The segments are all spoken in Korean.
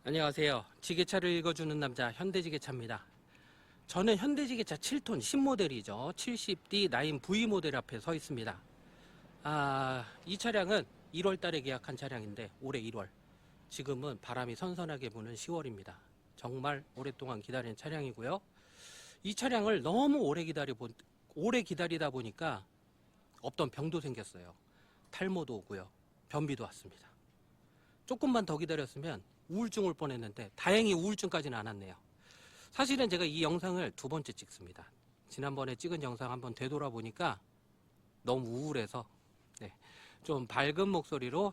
안녕하세요. 지게차를 읽어주는 남자 현대지게차입니다. 저는 현대지게차 7톤 신모델이죠. 70D 9V 모델 앞에 서 있습니다. 이 차량은 1월 달에 계약한 차량인데 올해 1월. 지금은 바람이 선선하게 부는 10월입니다. 정말 오랫동안 기다린 차량이고요. 이 차량을 너무 오래 기다리다 보니까 없던 병도 생겼어요. 탈모도 오고요. 변비도 왔습니다. 조금만 더 기다렸으면 우울증 올 뻔했는데 다행히 우울증까지는 안 왔네요. 사실은 제가 이 영상을 두 번째 찍습니다. 지난번에 찍은 영상 한번 되돌아보니까 너무 우울해서 좀 밝은 목소리로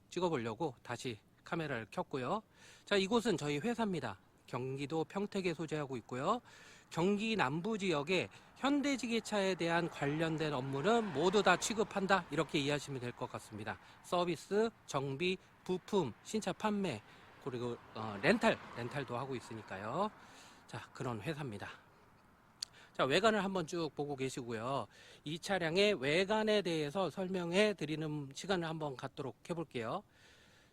찍어보려고 다시 카메라를 켰고요. 자, 이곳은 저희 회사입니다. 경기도 평택에 소재하고 있고요. 경기 남부 지역에 현대지게차에 대한 관련된 업무는 모두 다 취급한다, 이렇게 이해하시면 될 것 같습니다. 서비스, 정비, 부품, 신차 판매, 그리고 렌탈도 하고 있으니까요. 자, 그런 회사입니다. 자, 외관을 한번 쭉 보고 계시고요. 이 차량의 외관에 대해서 설명해 드리는 시간을 한번 갖도록 해볼게요.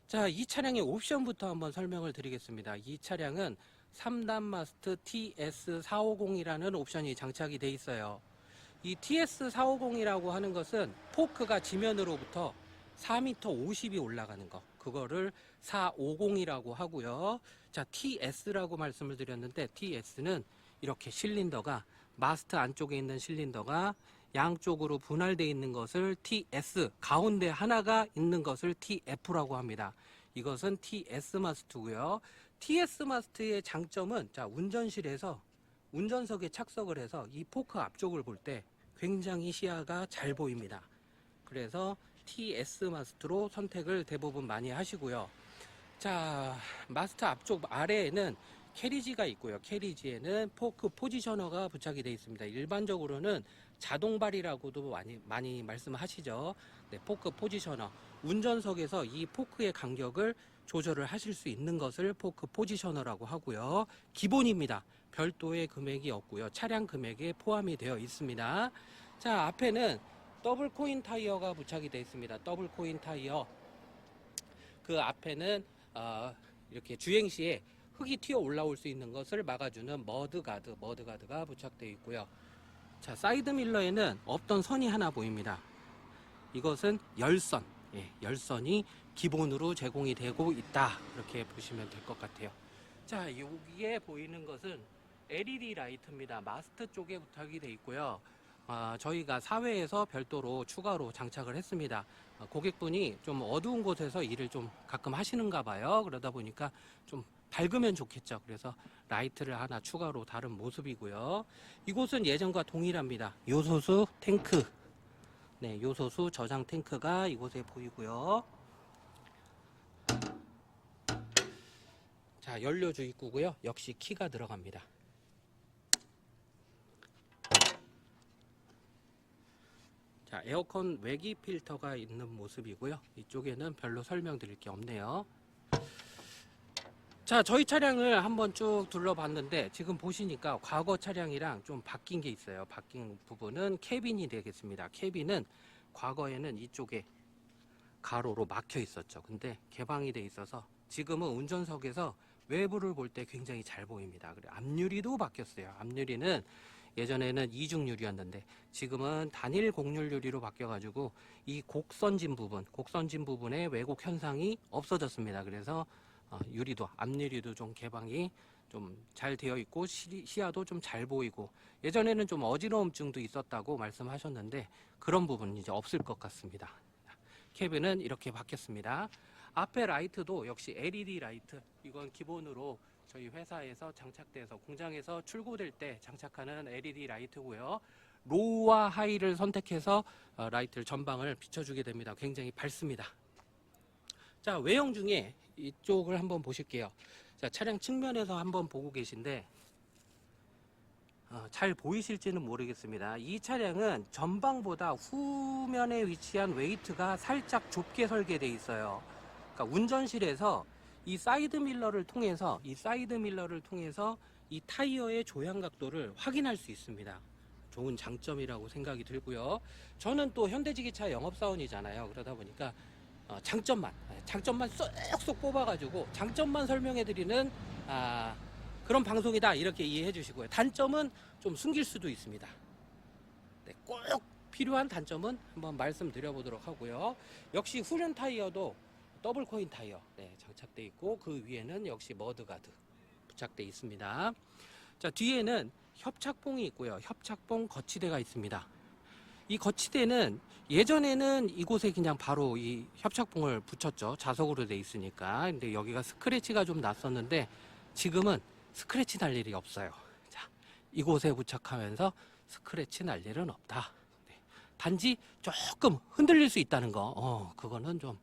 자, 이 차량의 옵션부터 한번 설명을 드리겠습니다. 이 차량은 3단 마스트 TS450이라는 옵션이 장착이 되어 있어요. 이 TS450이라고 하는 것은 포크가 지면으로부터 4m 50이 올라가는 거, 그거를 450이라고 하고요. 자, TS라고 말씀을 드렸는데 TS는 이렇게 실린더가, 마스트 안쪽에 있는 실린더가 양쪽으로 분할되어 있는 것을 TS, 가운데 하나가 있는 것을 TF라고 합니다. 이것은 TS 마스트고요. TS 마스트의 장점은, 자, 운전실에서 운전석에 착석을 해서 이 포크 앞쪽을 볼 때 굉장히 시야가 잘 보입니다. 그래서 TS 마스트로 선택을 대부분 많이 하시고요. 자, 마스트 앞쪽 아래에는 캐리지가 있고요. 캐리지에는 포크 포지셔너가 부착이 되어 있습니다. 일반적으로는 자동발이라고도 많이 말씀하시죠. 네, 포크 포지셔너. 운전석에서 이 포크의 간격을 조절을 하실 수 있는 것을 포크 포지셔너라고 하고요. 기본입니다. 별도의 금액이 없고요. 차량 금액에 포함이 되어 있습니다. 자, 앞에는 더블 코인 타이어가 부착이 되어 있습니다. 더블 코인 타이어. 그 앞에는 이렇게 주행 시에 흙이 튀어 올라올 수 있는 것을 막아주는 머드가드가 부착되어 있고요. 자, 사이드 밀러에는 없던 선이 하나 보입니다. 이것은 열선, 열선이 기본으로 제공이 되고 있다, 이렇게 보시면 될 것 같아요. 자, 여기에 보이는 것은 LED 라이트입니다. 마스트 쪽에 부착이 되어 있고요. 저희가 사회에서 별도로 추가로 장착을 했습니다. 고객분이 좀 어두운 곳에서 일을 좀 가끔 하시는가 봐요. 그러다 보니까 좀 밝으면 좋겠죠. 그래서 라이트를 하나 추가로 다른 모습이고요. 이곳은 예전과 동일합니다. 요소수 탱크, 요소수 저장 탱크가 이곳에 보이고요. 자, 연료 주입구고요. 역시 키가 들어갑니다. 자, 에어컨 외기 필터가 있는 모습이고요. 이쪽에는 별로 설명드릴 게 없네요. 자, 저희 차량을 한번 쭉 둘러봤는데 지금 보시니까 과거 차량이랑 좀 바뀐 게 있어요. 바뀐 부분은 캐빈이 되겠습니다. 캐빈은 과거에는 이쪽에 가로로 막혀 있었죠. 근데 개방이 돼 있어서 지금은 운전석에서 외부를 볼 때 굉장히 잘 보입니다. 그리고 앞유리도 바뀌었어요. 앞유리는 예전에는 이중 유리였는데 지금은 단일 곡률 유리로 바뀌어가지고 이 곡선진 부분의 왜곡 현상이 없어졌습니다. 그래서 유리도, 앞유리도 좀 개방이 좀 잘 되어 있고 시야도 좀 잘 보이고, 예전에는 좀 어지러움증도 있었다고 말씀하셨는데 그런 부분은 이제 없을 것 같습니다. 캐빈은 이렇게 바뀌었습니다. 앞에 라이트도 역시 LED 라이트, 이건 기본으로 저희 회사에서 장착돼서 공장에서 출고될 때 장착하는 LED 라이트고요. 로우와 하이를 선택해서 라이트를 전방을 비춰주게 됩니다. 굉장히 밝습니다. 자, 외형 중에 이쪽을 한번 보실게요. 자, 차량 측면에서 한번 보고 계신데 잘 보이실지는 모르겠습니다. 이 차량은 전방보다 후면에 위치한 웨이트가 살짝 좁게 설계되어 있어요. 그러니까 운전실에서 이 사이드 밀러를 통해서 이 타이어의 조향 각도를 확인할 수 있습니다. 좋은 장점이라고 생각이 들고요. 저는 또 현대지게차 영업사원이잖아요. 그러다 보니까 장점만 쏙쏙 뽑아가지고 장점만 설명해드리는 그런 방송이다, 이렇게 이해해 주시고요. 단점은 좀 숨길 수도 있습니다. 네, 꼭 필요한 단점은 한번 말씀드려보도록 하고요. 역시 후륜 타이어도 더블 코인 타이어 장착돼 있고, 그 위에는 역시 머드가드 부착돼 있습니다. 자, 뒤에는 협착봉이 있고요. 협착봉 거치대가 있습니다. 이 거치대는 예전에는 이곳에 그냥 바로 이 협착봉을 붙였죠. 자석으로 돼 있으니까. 근데 여기가 스크래치가 좀 났었는데 지금은 스크래치 날 일이 없어요. 자, 이곳에 부착하면서 스크래치 날 일은 없다. 네. 단지 조금 흔들릴 수 있다는 거, 그거는 좀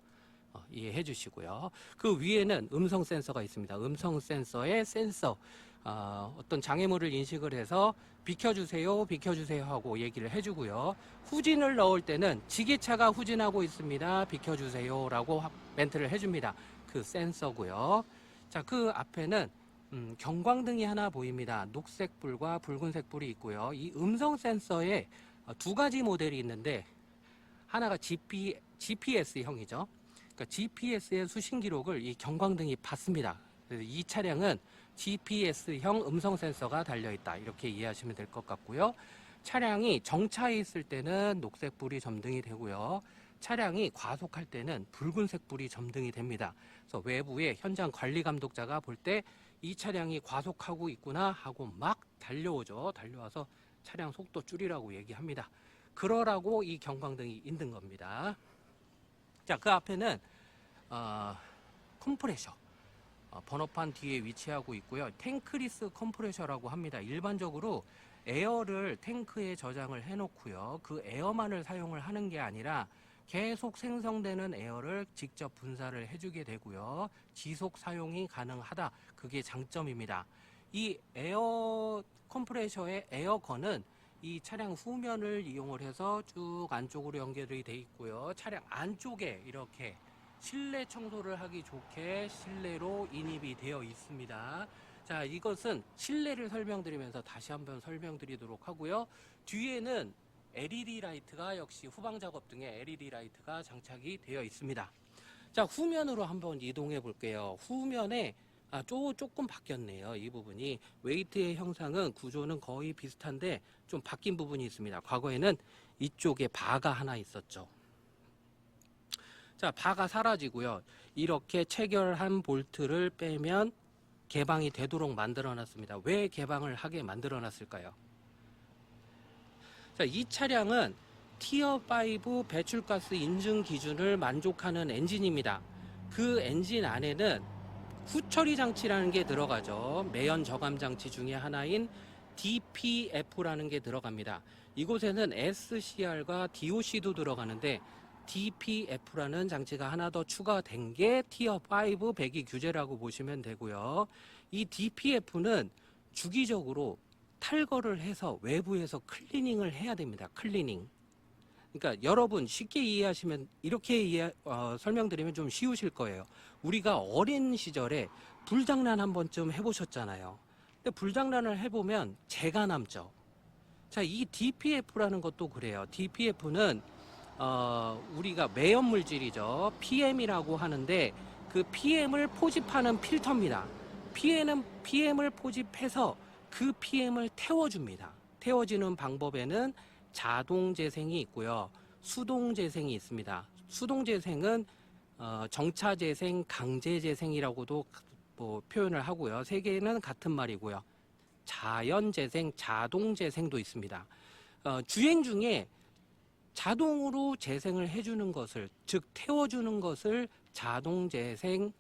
이해해 주시고요. 그 위에는 음성 센서가 있습니다. 음성 센서에 센서, 어떤 장애물을 인식을 해서 비켜주세요, 비켜주세요 하고 얘기를 해주고요. 후진을 넣을 때는 지게차가 후진하고 있습니다, 비켜주세요 라고 멘트를 해줍니다. 그 센서고요. 자, 그 앞에는 경광등이 하나 보입니다. 녹색 불과 붉은색 불이 있고요. 이 음성 센서에 두 가지 모델이 있는데, 하나가 GPS형이죠. 그러니까 GPS의 수신 기록을 이 경광등이 받습니다. 그래서 이 차량은 GPS형 음성 센서가 달려있다, 이렇게 이해하시면 될 것 같고요. 차량이 정차해 있을 때는 녹색 불이 점등이 되고요. 차량이 과속할 때는 붉은색 불이 점등이 됩니다. 그래서 외부에 현장 관리 감독자가 볼 때 이 차량이 과속하고 있구나 하고 막 달려오죠. 달려와서 차량 속도 줄이라고 얘기합니다. 그러라고 이 경광등이 있는 겁니다. 자, 그 앞에는 컴프레셔, 번호판 뒤에 위치하고 있고요. 탱크리스 컴프레셔라고 합니다. 일반적으로 에어를 탱크에 저장을 해놓고요. 그 에어만을 사용을 하는 게 아니라 계속 생성되는 에어를 직접 분사를 해주게 되고요. 지속 사용이 가능하다. 그게 장점입니다. 이 에어 컴프레셔의 에어건은 이 차량 후면을 이용을 해서 쭉 안쪽으로 연결이 되어 있고요. 차량 안쪽에 이렇게 실내 청소를 하기 좋게 실내로 인입이 되어 있습니다. 자, 이것은 실내를 설명드리면서 다시 한번 설명드리도록 하고요. 뒤에는 LED 라이트가, 역시 후방 작업 등에 LED 라이트가 장착이 되어 있습니다. 자, 후면으로 한번 이동해 볼게요. 후면에 조금 바뀌었네요. 이 부분이 웨이트의 형상은, 구조는 거의 비슷한데 좀 바뀐 부분이 있습니다. 과거에는 이쪽에 바가 하나 있었죠. 자, 바가 사라지고요. 이렇게 체결한 볼트를 빼면 개방이 되도록 만들어 놨습니다. 왜 개방을 하게 만들어 놨을까요? 자, 이 차량은 티어5 배출가스 인증 기준을 만족하는 엔진입니다. 그 엔진 안에는 후처리 장치라는 게 들어가죠. 매연 저감 장치 중에 하나인 DPF라는 게 들어갑니다. 이곳에는 SCR과 DOC도 들어가는데 DPF라는 장치가 하나 더 추가된 게 티어5 배기 규제라고 보시면 되고요. 이 DPF는 주기적으로 탈거를 해서 외부에서 클리닝을 해야 됩니다. 클리닝. 그러니까 여러분 쉽게 이해하시면, 이렇게 설명드리면 좀 쉬우실 거예요. 우리가 어린 시절에 불장난 한 번쯤 해보셨잖아요. 근데 불장난을 해보면 재가 남죠. 자, 이 DPF라는 것도 그래요. DPF는 우리가 매연 물질이죠. PM이라고 하는데 그 PM을 포집하는 필터입니다. PM을 포집해서 그 PM을 태워줍니다. 태워지는 방법에는 자동 재생이 있고요. 수동 재생이 있습니다. 수동 재생은 정차 재생, 강제 재생이라고도 표현을 하고요. 세 개는 같은 말이고요. 자연 재생, 자동 재생도 있습니다. 주행 중에 자동으로 재생을 해주는 것을, 즉 태워주는 것을 자동 재생이라고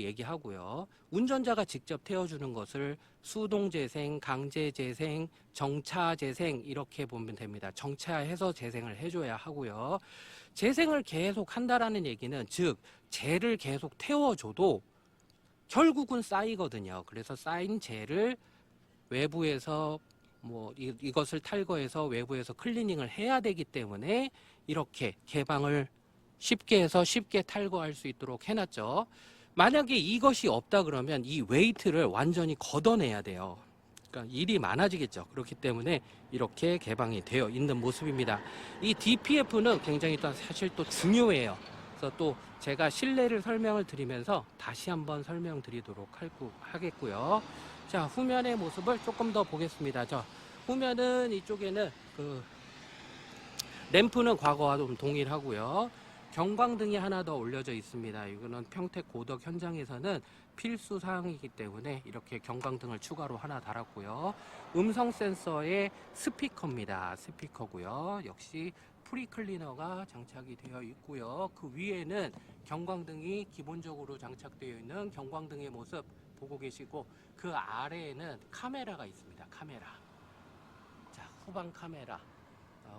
얘기하고요. 운전자가 직접 태워주는 것을 수동 재생, 강제 재생, 정차 재생, 이렇게 보면 됩니다. 정차해서 재생을 해줘야 하고요. 재생을 계속 한다라는 얘기는, 즉 재를 계속 태워줘도 결국은 쌓이거든요. 그래서 쌓인 재를 외부에서 이것을 탈거해서 외부에서 클리닝을 해야 되기 때문에 이렇게 개방을 쉽게 해서 쉽게 탈거할 수 있도록 해놨죠. 만약에 이것이 없다 그러면 이 웨이트를 완전히 걷어내야 돼요. 그러니까 일이 많아지겠죠. 그렇기 때문에 이렇게 개방이 되어 있는 모습입니다. 이 DPF는 굉장히 사실 또 중요해요. 그래서 또 제가 실내를 설명을 드리면서 다시 한번 설명드리도록 하겠고요. 자, 후면의 모습을 조금 더 보겠습니다. 저 후면은 이쪽에는 그 램프는 과거와 좀 동일하고요. 경광등이 하나 더 올려져 있습니다. 이거는 평택 고덕 현장에서는 필수 사항이기 때문에 이렇게 경광등을 추가로 하나 달았고요. 음성 센서의 스피커입니다. 스피커고요. 역시 프리클리너가 장착이 되어 있고요. 그 위에는 경광등이 기본적으로 장착되어 있는 경광등의 모습 보고 계시고, 그 아래에는 카메라가 있습니다. 카메라. 자, 후방 카메라.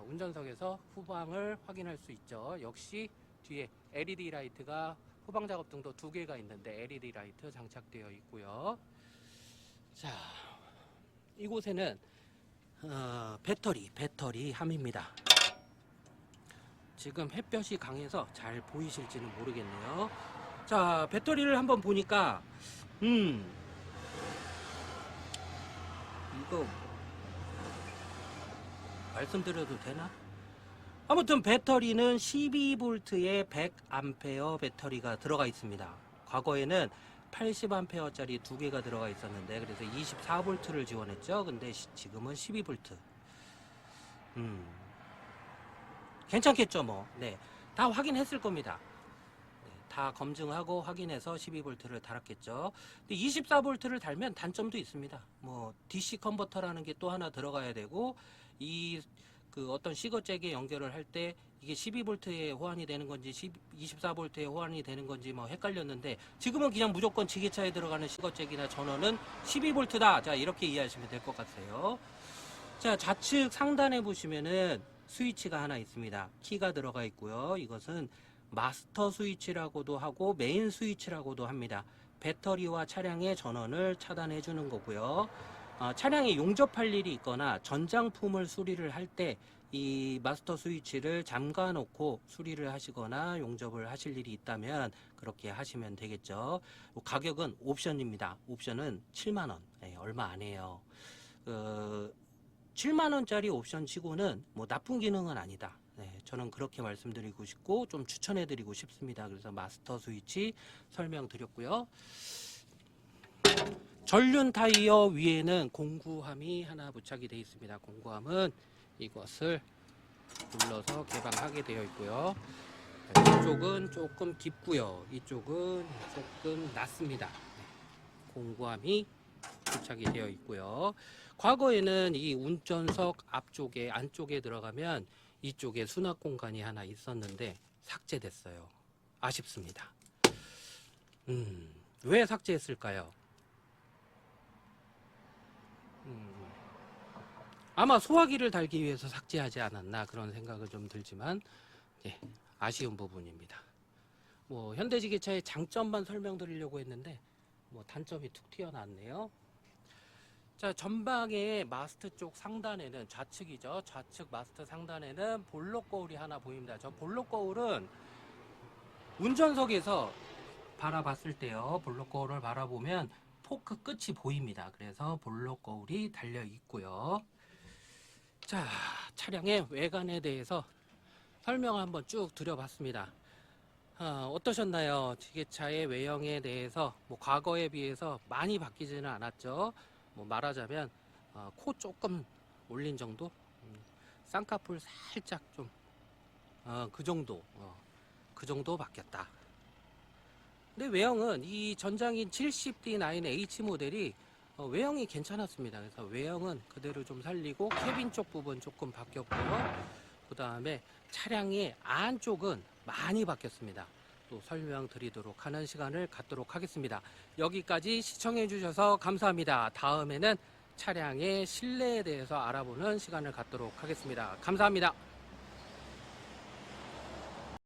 운전석에서 후방을 확인할 수 있죠. 역시 뒤에 LED 라이트가 후방 작업등도 2개가 있는데 LED 라이트 장착되어 있고요. 자, 이곳에는 배터리 함입니다. 지금 햇볕이 강해서 잘 보이실지는 모르겠네요. 자, 배터리를 한번 보니까 이거 말씀드려도 되나? 아무튼 배터리는 12V의 100A 배터리가 들어가 있습니다. 과거에는 80A짜리 2개가 들어가 있었는데, 그래서 24V를 지원했죠. 근데 지금은 12V. 괜찮겠죠, 뭐. 네. 다 확인했을 겁니다. 네, 다 검증하고 확인해서 12V를 달았겠죠. 근데 24V를 달면 단점도 있습니다. 뭐, DC 컨버터라는 게 또 하나 들어가야 되고, 그 어떤 시거잭에 연결을 할 때 이게 12V에 호환이 되는 건지 24V에 호환이 되는 건지 뭐 헷갈렸는데, 지금은 그냥 무조건 지게차에 들어가는 시거잭이나 전원은 12V다. 자, 이렇게 이해하시면 될 것 같아요. 자, 좌측 상단에 보시면은 스위치가 하나 있습니다. 키가 들어가 있고요. 이것은 마스터 스위치라고도 하고 메인 스위치라고도 합니다. 배터리와 차량의 전원을 차단해 주는 거고요. 차량에 용접할 일이 있거나 전장품을 수리를 할 때 이 마스터 스위치를 잠가 놓고 수리를 하시거나 용접을 하실 일이 있다면 그렇게 하시면 되겠죠. 가격은 옵션입니다. 옵션은 7만원. 네, 얼마 안 해요. 7만원짜리 옵션 치고는 뭐 나쁜 기능은 아니다. 네, 저는 그렇게 말씀드리고 싶고 좀 추천해 드리고 싶습니다. 그래서 마스터 스위치 설명드렸고요. 전륜 타이어 위에는 공구함이 하나 부착이 되어 있습니다. 공구함은 이것을 눌러서 개방하게 되어 있고요. 이쪽은 조금 깊고요. 이쪽은 조금 낮습니다. 네, 공구함이 부착이 되어 있고요. 과거에는 이 운전석 앞쪽에 안쪽에 들어가면 이쪽에 수납 공간이 하나 있었는데 삭제됐어요. 아쉽습니다. 왜 삭제했을까요? 아마 소화기를 달기 위해서 삭제하지 않았나 그런 생각은 좀 들지만, 예, 아쉬운 부분입니다. 뭐 현대지게차의 장점만 설명드리려고 했는데 뭐 단점이 툭 튀어나왔네요. 자, 전방의 마스트 쪽 상단에는 좌측이죠. 좌측 마스트 상단에는 볼록 거울이 하나 보입니다. 저 볼록 거울은 운전석에서 바라봤을 때요. 볼록 거울을 바라보면 포크 끝이 보입니다. 그래서 볼록 거울이 달려 있고요. 자, 차량의 외관에 대해서 설명을 한번 쭉 드려봤습니다. 어떠셨나요? 지게차의 외형에 대해서 뭐 과거에 비해서 많이 바뀌지는 않았죠. 뭐 말하자면 코 조금 올린 정도, 쌍꺼풀 살짝 좀 그 정도 바뀌었다. 근데 외형은 이 전장인 70D9H 모델이 외형이 괜찮았습니다. 그래서 외형은 그대로 좀 살리고 캐빈 쪽 부분 조금 바뀌었고요. 그 다음에 차량의 안쪽은 많이 바뀌었습니다. 또 설명드리도록 하는 시간을 갖도록 하겠습니다. 여기까지 시청해 주셔서 감사합니다. 다음에는 차량의 실내에 대해서 알아보는 시간을 갖도록 하겠습니다. 감사합니다.